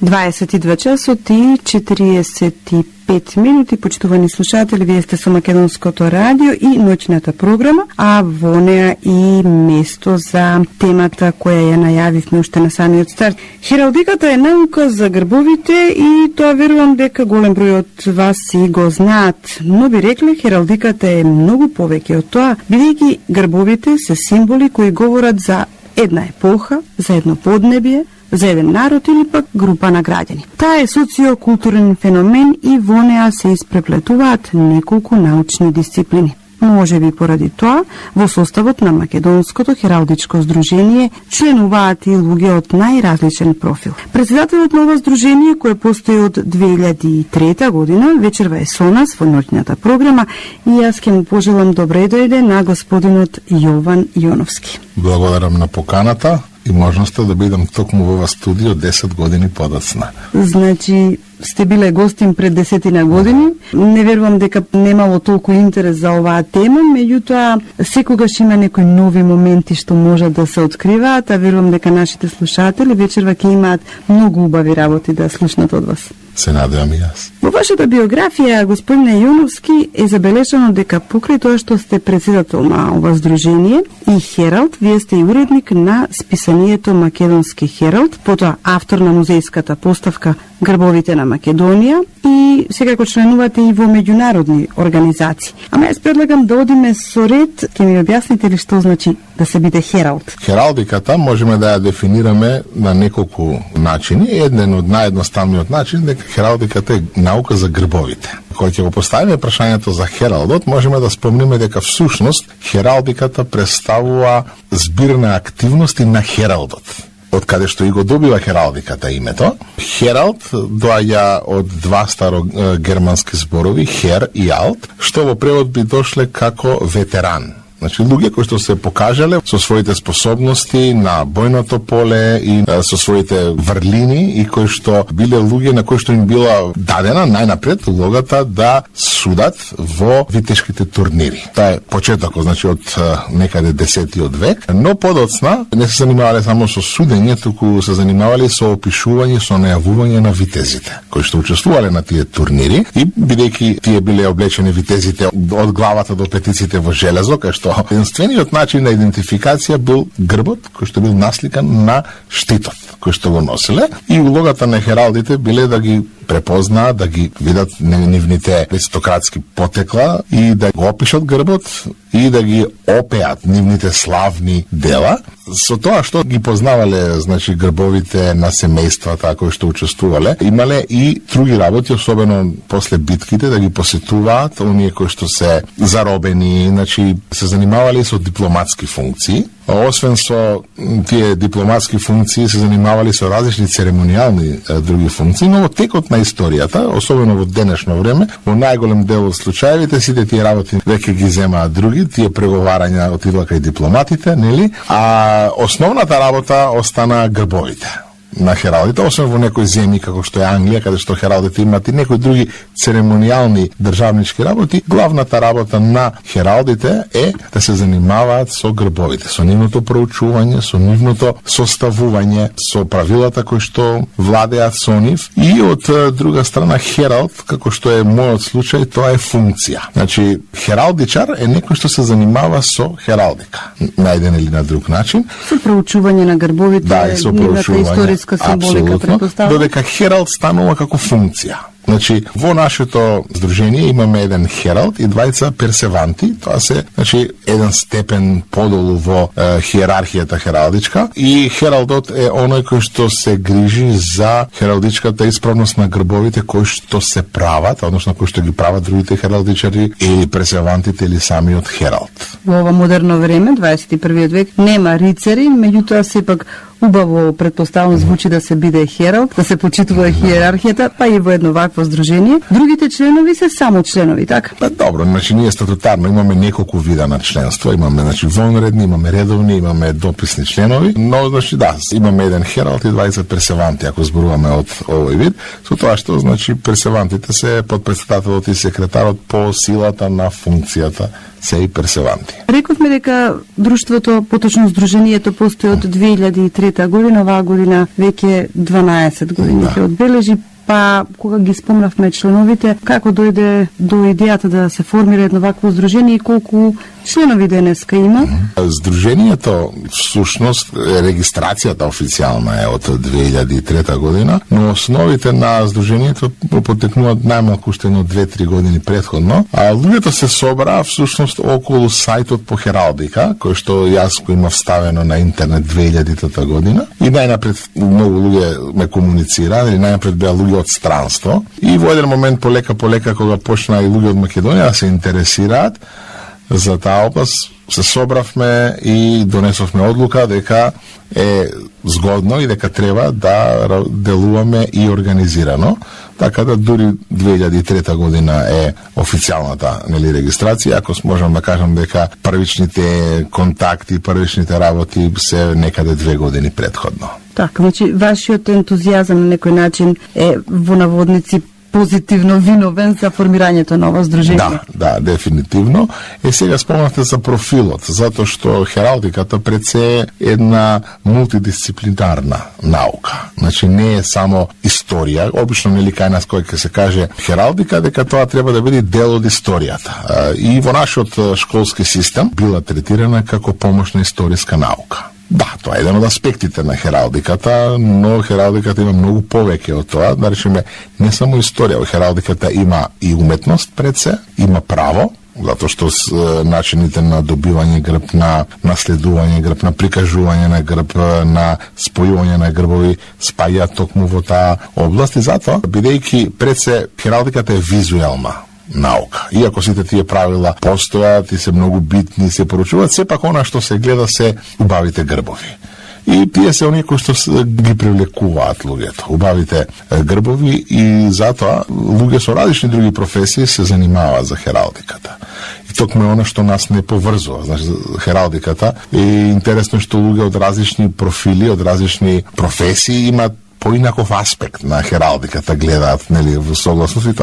22 часот и 45 минути, почитувани слушатели, вие сте со Македонското радио и ноќната програма, а во неа и место за темата која ја најавивме уште на самиот старт. Хералдиката е наука за грбовите и тоа верувам дека голем број од вас и го знаат, но би рекле хералдиката е многу повеќе од тоа, бидејќи грбовите се символи кои говорат за една епоха, за едно поднебие, за еден народ или пак група на граѓани. Таа е социокултурен феномен и во неа се испреплетуваат неколку научни дисциплини. Може би поради тоа, во составот на Македонското хералдичко здружение членуваат и луѓе од најразличен профил. Председателот на ова здружение, кое постои од 2003 година, вечерва е со нас во ноќната програма и јас ќе му пожелам добре дојде на господинот Јован Јоновски. Благодарам на поканата и можноста да бидам токму во ова студио 10 години подоцна. Значи, сте биле гостин пред 10 години. Не верувам дека немало толку интерес за оваа тема, меѓутоа секогаш има некои нови моменти што можат да се откриваат, а верувам дека нашите слушатели вечерва ќе имаат многу убави работи да слушнат од вас. Се надевам и јас. Во вашата биографија, господине Јоновски, е забележано дека покрај тоа што сте председател на ова здружение и Хералд, вие сте и уредник на списанието Македонски Хералд, потоа автор на музејската поставка Грбовите на Македонија и секако членувате и во меѓународни организации. Ама јас предлагам да одиме со ред, ќе ми објасните ли што значи да се биде Хералд? Хералдиката можеме да ја дефинираме на неколку начини. Еден од наједноставниот начин дека хералдиката е наука за грбовите. Кога ќе го поставиме прашањето за Хералдот, можеме да спомниме дека всушност хералдиката представува збирна активности на Хералдот. Од каде што и го добива хералдиката името. Хералд доаѓа од два старо германски зборови, хер и алт, што во превод би дошле како ветеран. Значи, луѓе кои што се покажале со своите способности на бојното поле и со своите врлини и кои што биле луѓе на кои што им била дадена најнапред улогата да судат во витешките турнири. Тоа е почетокот, значи од некаде 10-тиот век, но подоцна не се занимавале само со судење, туку се занимавале со опишување, со најавување на витезите кои што учествувале на тие турнири и бидејќи тие биле облечени витезите од главата до петиците во железо, кај што единствениот начин на идентификација бил грбот, кој што бил насликан на штитот, кој што го носеле, и улогата на хералдите биле да ги препознаат, да ги видат нивните аристократски потекла и да го опишат грбот и да ги опеат нивните славни дела. Со тоа што ги познавале, значи, грбовите на семејствата кои што учествувале, имале и други работи, особено после битките, да ги посетуваат оние кои што се заробени, значи, се занимавале со дипломатски функции. Освен со тие дипломатски функции, се занимавали со различни церемонијални други функции, но во текот на историјата, особено во денешно време, во најголем дел од случаевите, сите тие работи веќе ги земаат други, тие преговарања отидоа кај дипломатите, нели? А основната работа остана грбовите на хералдите, освен во некои земји како што е Англија, каде што хералдите имаат и некои други церемонијални државнички работи, главната работа на хералдите е да се занимаваат со грбовите, со нивното проучување, со нивното составување, со правилата кои што владеат со нив и од друга страна хералд, како што е мојот случај, тоа е функција. Значи, хералдичар е некој што се занимава со хералдика, на еден или на друг начин. Со проучување на грбовите, да, и со проучување. Символика, додека хералд станува како функција. Значи, во нашето здружение имаме еден хералд и двајца персеванти, тоа се, значи, еден степен подолу во хиерархијата хералдичка и хералдот е оној кој што се грижи за хералдичката исправност на грбовите кои што се прават, односно кои што ги прават другите хералдичари или персевантите или самиот хералд. Во ова модерно време, 21 век, нема рицари, меѓутоа сепак убаво, предпоставам, звучи да се биде хералд, да се почитува хиерархијата, па и во едно вакво вакво здружение. Другите членови се само членови, така? Па добро, значи ние статутарно имаме неколку вида на членство, имаме значи вонредни, имаме редовни, имаме дописни членови, но значи да, имаме еден хералд и 20 пресеванти, ако зборуваме од овој вид, со тоа што значи пресевантите се подпредседателот и секретарот по силата на функцијата се и пресеванти. Рековме дека друштвото, поточно здруженијето, постои од 2003 година, оваа година веќе 12 години ќе одбележи. Па, кога ги спомнавме членовите, како дојде до идејата да се формира едно вакво здружение и колку членови денеска има? Здружението, всушност, регистрацијата официјална е од 2003 година, но основите на здружението потекнуваат најмалку уште едно 2-3 години претходно, а луѓето се собраа всушност околу сајтот по Хералдика, кој што јас го имав ставено на интернет 2000 година, и најнапред многу луѓе ме комуницираа, или најнапред беа луѓе од странство, и во еден момент полека кога почнаа и луѓе од Македонија да се интересираат за таа област, се собравме и донесовме одлука дека е згодно и дека треба да делуваме и организирано, така да дури 2003 година е официјалната регистрација, ако можам да кажам дека првичните контакти, првичните работи се некаде 2 години претходно. Така, значи вашиот ентузијазам на некој начин е во наводници позитивно виновен за формирањето на ова здружение. Да, дефинитивно. Сега спомнавте за профилот, затоа што хералдиката пред се е една мултидисциплинарна наука. Значи не е само историја, обично нели кај нас кој ќе се каже хералдика, дека тоа треба да биде дел од историјата. И во нашиот школски систем била третирана како помошна историска наука. Да, тоа е еден од аспектите на хералдиката, но хералдиката има многу повеќе од тоа. Да речеме, не само историја, во хералдиката има и уметност пред се, има право, затоа што начините на добивање грб, на наследување грб, на прикажување на грб, на спојување на грбови спаѓаат токму во таа област, и затоа, бидејќи пред се хералдиката е визуелна наука. Иако сите тие правила постојат и се многу битни, се поручуваат, сепак она што се гледа се убавите грбови. И тие се оние кои што ги привлекуваат луѓето, убавите грбови, и затоа луѓе со различни други професии се занимаваат за хералдиката. И токму е она што нас не поврзува. Значи, хералдиката е интересно што луѓе од различни профили, од различни професии имаат поинаков аспект на хералдиката гледаат, нели, во согласност, и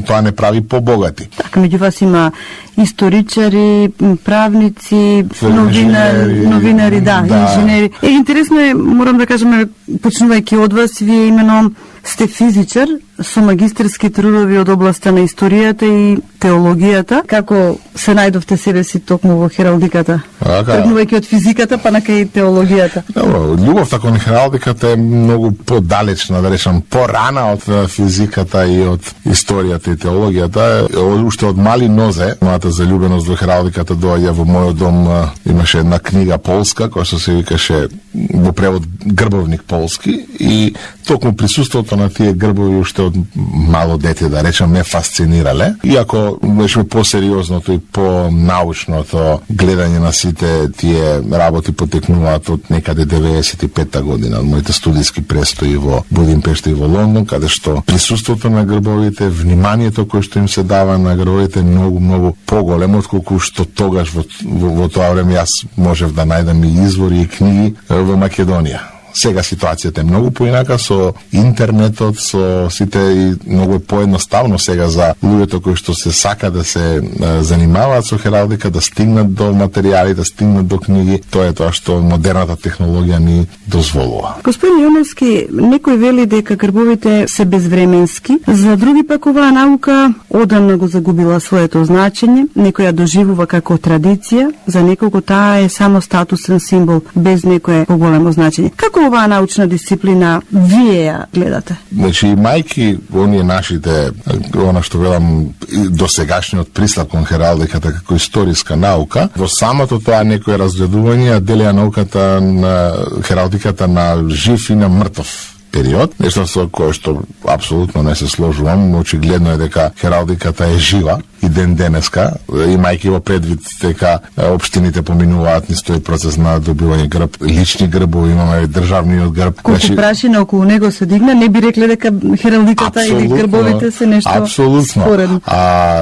тоа не прави побогати. Така, меѓу вас има историчари, правници, новинари, инженери. Интересно е, морам да кажем, почнувајќи од вас, вие имено сте физичар со магистерски трудови од областа на историјата и теологијата. Како се најдовте себе си токму во хералдиката? Тргнувајќи од физиката, па накај теологијата. Добро, љубовта кон хералдиката е многу подалечна, да речам, порана од физиката и од историјата и теологијата. Уште од мали нозе, мојата заљубеност во хералдиката доаѓа во мојот дом. Имаше една книга полска, која што се викаше во превод Грбовник полски, и токму присуството на тие грбови уште од мало дете, да речам, ме фасцинирале. Иако беше посериозното и по-научното гледање на сите тие работи потекнуваат од некаде 95-та година, од моите студиски престои во Будимпешта и во Лондон, каде што присуството на грбовите, вниманието кој што им се дава на грбовите е многу поголемо отколку што тогаш во тоа време јас можев да најдам и извори и книги во Македонија. Сега ситуацијата е многу поинака со интернетот, со сите, и многу е поедноставно сега за луѓето кои што се сака да се занимаваат со хералдика, да стигнат до материјали, да стигнат до книги. Тоа е тоа што модерната технологија ни дозволува. Господин Јоновски, некој вели дека грбовите се безвременски, за други пак оваа наука одамна го загубила своето значење, некој ја доживува како традиција, за неколку таа е само статусен символ, без некое поголемо значење. Како оваа научна дисциплина вие ја гледате? Значи, мајки оние нашите, она што велам, досегашниот пристап кон хералдиката како историска наука, во самото тоа некој разгледување делеа науката на хералдиката на жив и на мртов период. Нешто со кое што апсолутно не се сложувам, очигледно е дека хералдиката е жива и ден денеска, имајќи во предвид дека општините поминуваат низ тој процес на добивање грб, лични грбови, имаме државниот грб. Колку прашина околу него се дигна, не би рекле дека хералдиката или грбовите се нешто споредно.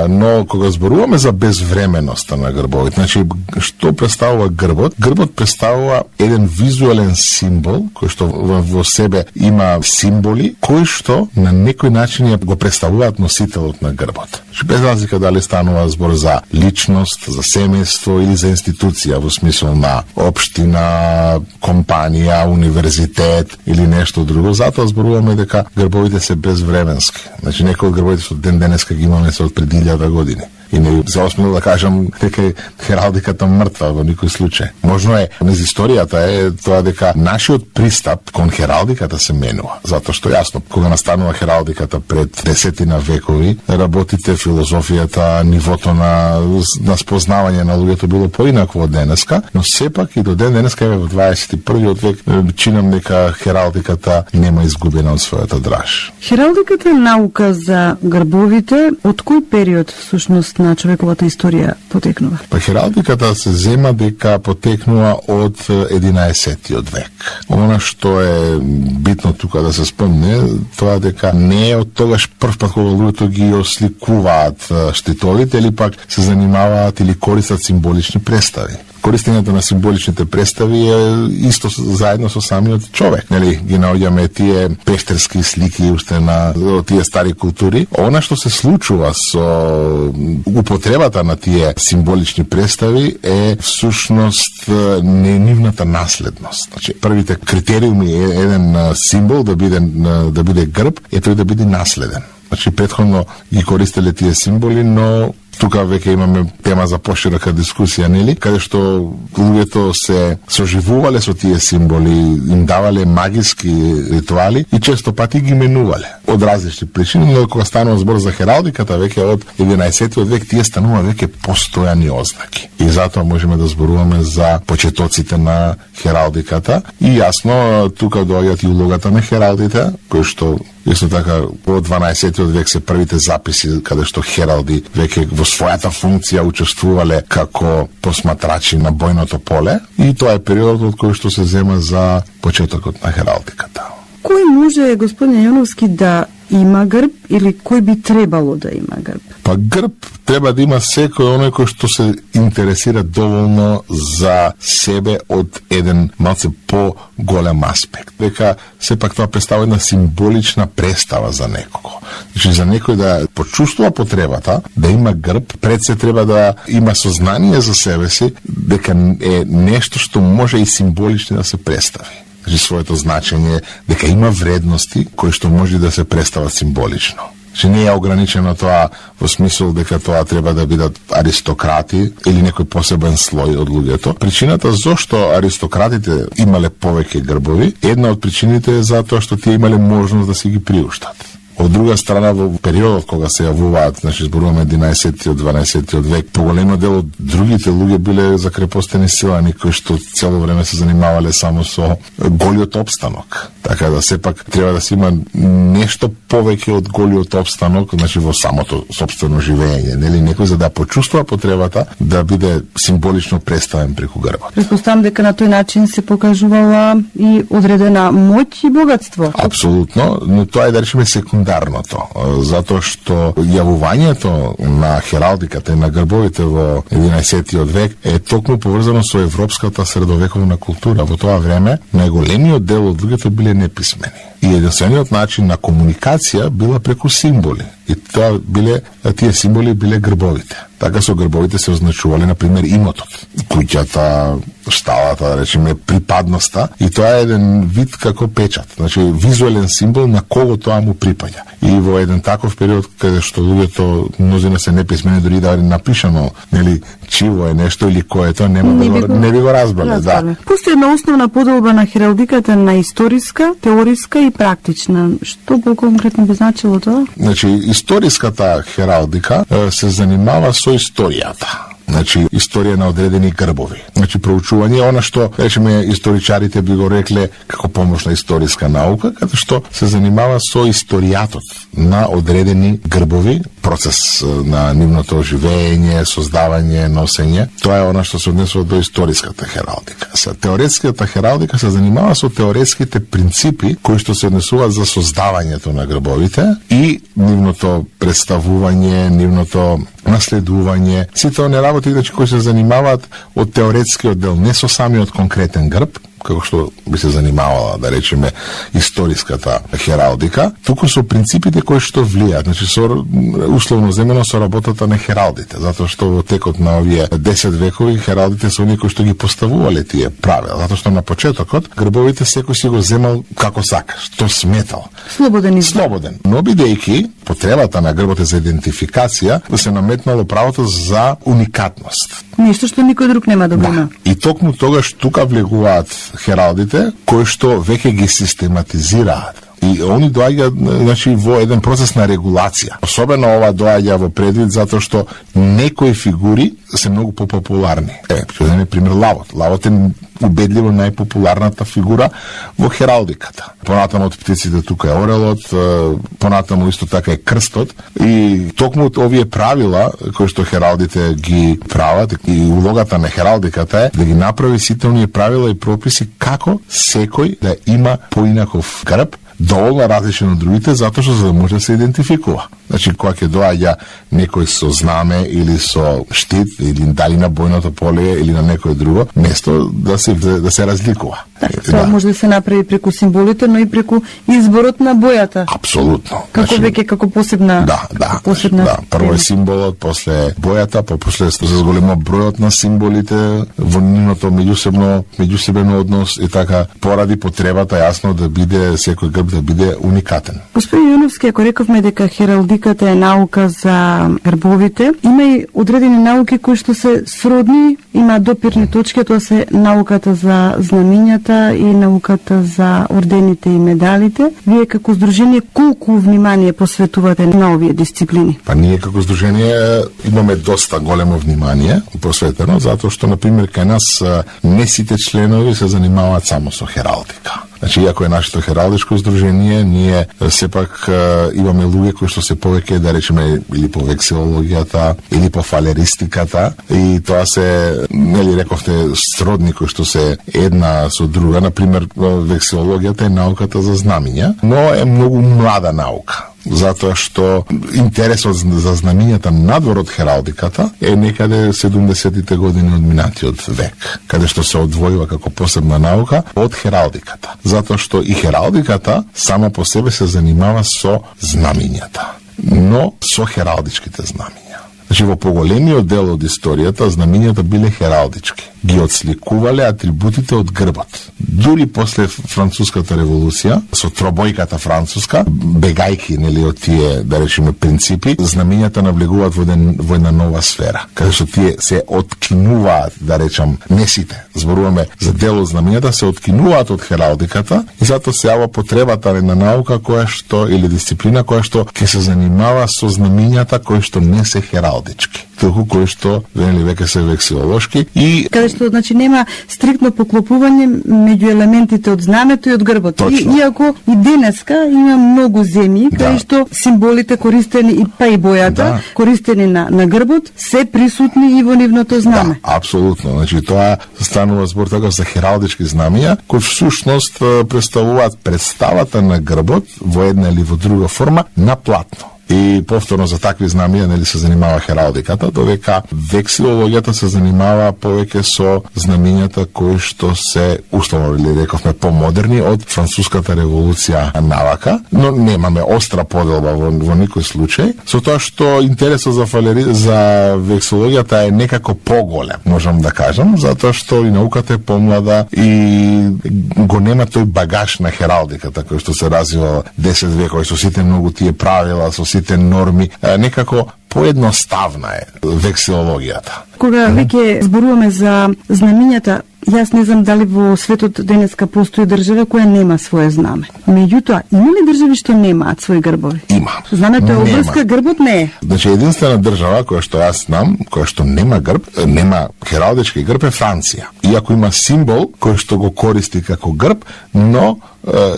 Но кога зборуваме за безвременоста на грбовите, значи што представува грбот? Грбот представува еден визуелен символ кој што во себе има символи кои што на некој начин го представуваат носителот на грбот. Без разлика дали станува збор за личност, за семејство или за институција во смисол на општина, компанија, универзитет или нешто друго. Затоа зборуваме дека грбовите се безвременски. Значи некои од грбовите што ден денеска ги имаме се од пред 1000 години. И не се осмело да кажам дека хералдиката мртва во никој случај. Можно е, низ историјата е тоа дека нашиот пристап кон хералдиката се менува. Затоа што јасно, кога настанува хералдиката пред 10 векови, работите, филозофијата, нивото на спознавање на луѓето било поинакво од денеска, но сепак и до ден денеска еве во 21 век чинам дека хералдиката нема изгубена од својата драж. Хералдиката е наука за грбовите. Од кој период всушност на човековата историја потекнува? Па хералдиката се зема дека потекнува од 11-тиот век. Она што е битно тука да се спомне, тоа дека не е од тогаш прв пат кога луѓето ги осликуваат штитовите или пак се занимаваат или користат символични представи. Користењето на символичните представи е исто заедно со самиот човек. Нели, ги наоѓаме тие пештерски слики уште на тие стари култури. Она што се случува со употребата на тие символични представи е всушност нивната наследност. Значи, првите критериуми е еден символ да биде грб, е тој да биде наследен. Значи, претходно ги користеле тие символи, но тука веќе имаме тема за поширока дискусија, нели? Каде што луѓето се соживувале со тие символи, им давале магиски ритуали и често пати ги менувале. Од различни причини, но кога станува збор за хералдиката, веќе од 11 век тие станува веќе постојани ознаки. И затоа можеме да зборуваме за почетоците на хералдиката. И јасно, тука доаѓаат и улогата на хералдите, кои што исто така во 12 век се првите записи каде што хералди веќе во својата функција учествувале како посматрачи на бојното поле и тоа е периодот од кој што се зема за почетокот на хералдиката. Кој може, господин Јоновски, да има грб или кој би требало да има грб? Па грб треба да има секој оној кој што се интересира доволно за себе од еден малце по-голем аспект. Дека сепак тоа представува една символична представа за некого. Значи за некој да почувствува потребата да има грб, пред се треба да има сознание за себе си дека е нешто што може и символично да се представи. Значи своето значење, дека има вредности кои што може да се представат символично. Че не е ограничено тоа во смисол дека тоа треба да бидат аристократи или некој посебен слој од луѓето. Причината зошто аристократите имале повеќе грбови, една од причините е затоа што тие имале можност да си ги приуштат. Од друга страна, во периодот кога се јавуваат, значи зборуваме 11-12 век, поголемо дел од другите луѓе биле закрепостени силани кои што цело време се занимавале само со голиот опстанок. Така да сепак треба да се има нешто повеќе од голиот опстанок, значи во самото сопствено живење, нели некој за да почувствува потребата да биде символично представен преку грбот. Претпоставам дека на тој начин се покажувала и одредена моќ и богатство. Апсолутно, но тоа е да речеме секундарното, затоа што јавувањето на хералдиката и на грбовите во 11 век е токму поврзано со европската средовековна култура. Во тоа време најголемиот дел од луѓето биле неписмени. И единствениот начин на комуникација била преку символи. И тоа тие символи биле грбовите. Така со грбовите се означувале, например, имотот, куќата, шталата, да речеме, припадноста. И тоа е еден вид како печат. Значи, визуелен символ на кого тоа му припаѓа. И во еден таков период, каде што луѓето мнозина се неписмени, дори да напишано, нели, чиво е нешто или кое е тоа, не би го разбрале. Да. Постои една основна поделба на хералдиката на историска, теориска и практична. Што по-конкретно би значило тоа? Значи, историската хералдика се занимава со историјата. Значи, историја на одредени грбови. Значи, проучување она што, речеме, историчарите би го рекле како помошна историска наука, каде што се занимава со историјатот на одредени грбови, процес на нивното живење, создавање, носење. Тоа е она што се однесува до историската хералдика. Теоретската хералдика се занимава со теоретските принципи кои што се однесуваат за создавањето на грбовите и нивното представување, нивното наследување. Сите оние работи кои се занимаваат од теоретскиот дел, не со самиот конкретен грб, како што би се занимавала, да речеме, историската хералдика, туку со принципите кои што влијаат, значи со условно земено со работата на хералдите, затоа што во текот на овие 10 векови хералдите се оние кои што ги поставувале тие правила, затоа што на почетокот грбовите секој си го земал како сака, што сметал. Слободен. Но бидејќи потребата на грбот за идентификација, да се наметнало правото за уникатност. Нешто што никој друг нема да го има. И токму тогаш тука влегуваат хералдите кои што веќе ги систематизираат. И они доаѓаат, значи, во еден процес на регулација. Особено ова доаѓа во предвид затоа што некои фигури се многу попопуларни. Ќе дадеме пример лавот. Лавот е убедливо најпопуларната фигура во хералдиката. Понатаму од птиците тука е орелот, понатаму исто така е крстот и токму овие правила кои што хералдите ги прават и улогата на хералдиката е да ги направи сите оние правила и прописи како секој да има поинаков грб, доволно различен од другите, затоа што за да може да се идентификува. Значи, кога ќе доаѓа некој со знаме или со штит, или дали на бојното поле, или на некој друго место, да се разликува. Тоа може да се направи преку символите, но и преку изборот на бојата. Апсолутно. Како веќе како посебна. Да. Прво е символот, после бојата, после се зголема бројот на символите во нивното меѓусебен однос и така поради потребата јасно да биде секој грб да биде уникатен. Господин Јуновски, ако рековме дека хералдиката е наука за грбовите, има и одредени науки кои што се сродни, има допирни точки, тоа се науката за знамињата и науката за ордените и медалите. Вие како здружение колку внимание посветувате на овие дисциплини? Па ние како здружение имаме доста големо внимание посветено, затоа што, например, кај нас не сите членови се занимаваат само со хералдика. Значи, иако е нашето хералдичко здружение, ние сепак имаме луѓе кои што се повеќе, да речеме, или по вексилологијата, или по фалеристиката, и тоа се, нели рековте, сродни кои што се една со друга. Например, вексилологијата е науката за знамиња, но е многу млада наука. Затоа што интересот за знамињата надвор од хералдиката е некаде 70-тите години од минатиот век, каде што се одвојува како посебна наука од хералдиката. Затоа што и хералдиката само по себе се занимава со знамињата, но со хералдичките знамиња. Значи, во поголемиот дел од историјата знамињата биле хералдички. Ги отсликувале атрибутите од грбот. Дури после Француската револуција, со тробојката француска, бегајки, нели, од тие, да речеме, принципи, знамињата навлегуваат во една нова сфера, каде што тие се откинуваат, да речам, не сите, зборуваме за дел од знамињата, се откинуваат од хералдиката и затоа се јава потребата на наука која што, или дисциплина која што ќе се занимава со знамињата кои што не се хералдички, туку кои што веќе се вексилолошки и каде што, значи, нема стриктно поклопување меѓу елементите од знамето и од грбот. Иако и денеска има многу земји каде што символите користени и па и бојата користени на грбот се присутни и во нивното знаме. Да, апсолутно. Значи, тоа станува збор така за хералдички знамиња кои всушност представуваат представата на грбот во една или во друга форма на платно. И повторно за такви знамиња, нели, се занимава хералдиката, додека вексилологијата се занимава повеќе со знамињата кои што се, условно или рековме, помодерни од Француската револуција навака, но немаме остра поделба во никој случај, со тоа што интересот за вексилологијата е некако поголем, можам да кажам, затоа што и науката е помлада и го нема тој багаж на хералдиката кој што се развива 10 векови со сите многу тие правила, со сите норми, некако поедноставна е вексилологијата. Кога веќе зборуваме за знамињата, Јас не знам дали во светот денеска постои држава која нема свое знаме. Меѓутоа, има ли држави што немаат своји грбови? Има. Знамето е обврска, грбот не е. Значи, единствена држава која што јас знам, која што нема грб, нема хералдички грб е Франција. Иако има символ кој што го користи како грб, но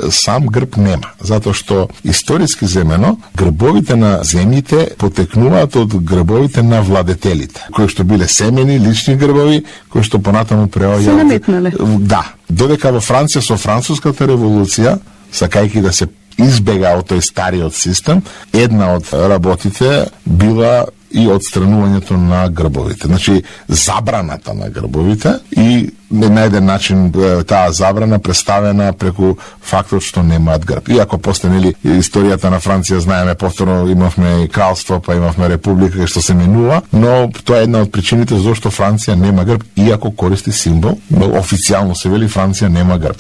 сам грб нема. Затоа што историски земено грбовите на земјите потекнуваат од грбовите на владетелите, кои што биле семени, лични грбови, кои што понатаму преоѓаат. Се наметнале. Да. Додека во Франција со француската револуција, сакајќи да се избега од тој стариот систем, една од работите била и отстранувањето на грбовите. Значи, забраната на грбовите и на еден начин таа забрана представена преку фактот што немаат грб. Иако после, нели, историјата на Франција знаеме, повторно имавме и кралство, па имавме република што се менува, но тоа е една од причините зашто Франција нема грб, иако користи символ, но официјално се вели Франција нема грб.